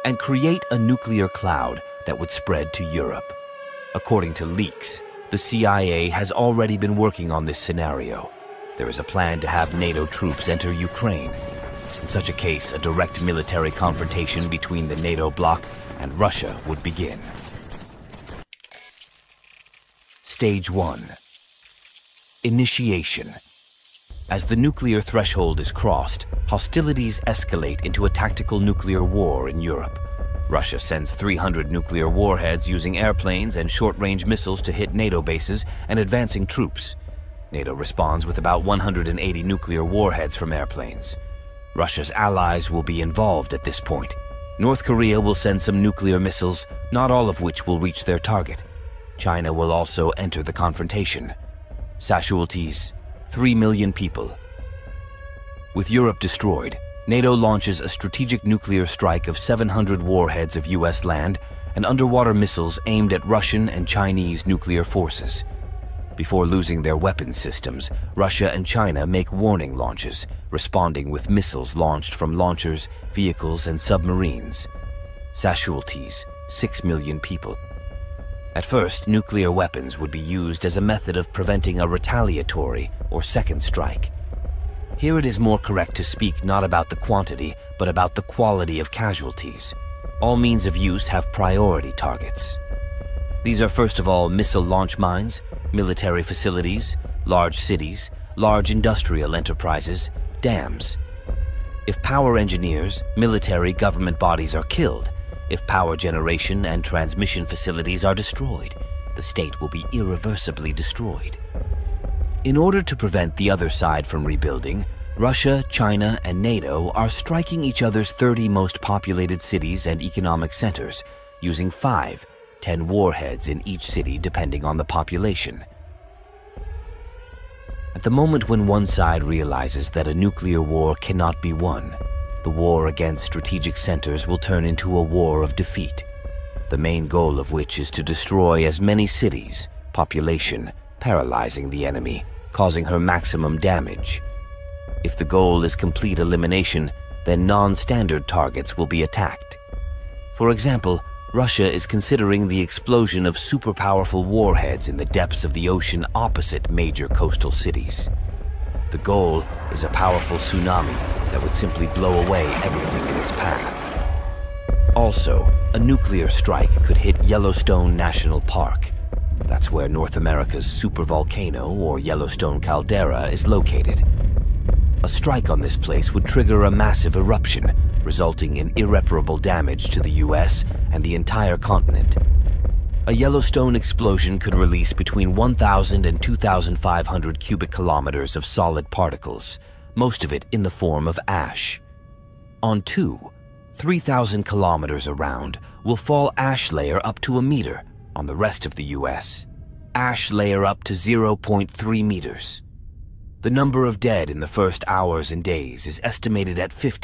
and create a nuclear cloud that would spread to Europe. According to leaks, the CIA has already been working on this scenario. There is a plan to have NATO troops enter Ukraine. In such a case, a direct military confrontation between the NATO bloc and Russia would begin. Stage 1. Initiation. As the nuclear threshold is crossed, hostilities escalate into a tactical nuclear war in Europe. Russia sends 300 nuclear warheads using airplanes and short-range missiles to hit NATO bases and advancing troops. NATO responds with about 180 nuclear warheads from airplanes. Russia's allies will be involved at this point. North Korea will send some nuclear missiles, not all of which will reach their target. China will also enter the confrontation. Casualties: 3 million people. With Europe destroyed, NATO launches a strategic nuclear strike of 700 warheads of US land and underwater missiles aimed at Russian and Chinese nuclear forces. Before losing their weapons systems, Russia and China make warning launches, responding with missiles launched from launchers, vehicles, and submarines. Casualties: 6 million people. At first, nuclear weapons would be used as a method of preventing a retaliatory or second strike. Here it is more correct to speak not about the quantity, but about the quality of casualties. All means of use have priority targets. These are first of all missile launch mines, military facilities, large cities, large industrial enterprises, dams. If power engineers, military government bodies are killed, if power generation and transmission facilities are destroyed, the state will be irreversibly destroyed. In order to prevent the other side from rebuilding, Russia, China, and NATO are striking each other's 30 most populated cities and economic centers, using 10 warheads in each city depending on the population. At the moment when one side realizes that a nuclear war cannot be won, the war against strategic centers will turn into a war of defeat, the main goal of which is to destroy as many cities, population, paralyzing the enemy, causing her maximum damage. If the goal is complete elimination, then non-standard targets will be attacked. For example, Russia is considering the explosion of super-powerful warheads in the depths of the ocean opposite major coastal cities. The goal is a powerful tsunami that would simply blow away everything in its path. Also, a nuclear strike could hit Yellowstone National Park. That's where North America's supervolcano, or Yellowstone caldera, is located. A strike on this place would trigger a massive eruption, resulting in irreparable damage to the US and the entire continent. A Yellowstone explosion could release between 1,000 and 2,500 cubic kilometers of solid particles, most of it in the form of ash. On 3,000 kilometers around will fall ash layer up to a meter. On the rest of the US, ash layer up to 0.3 meters. The number of dead in the first hours and days is estimated at 50.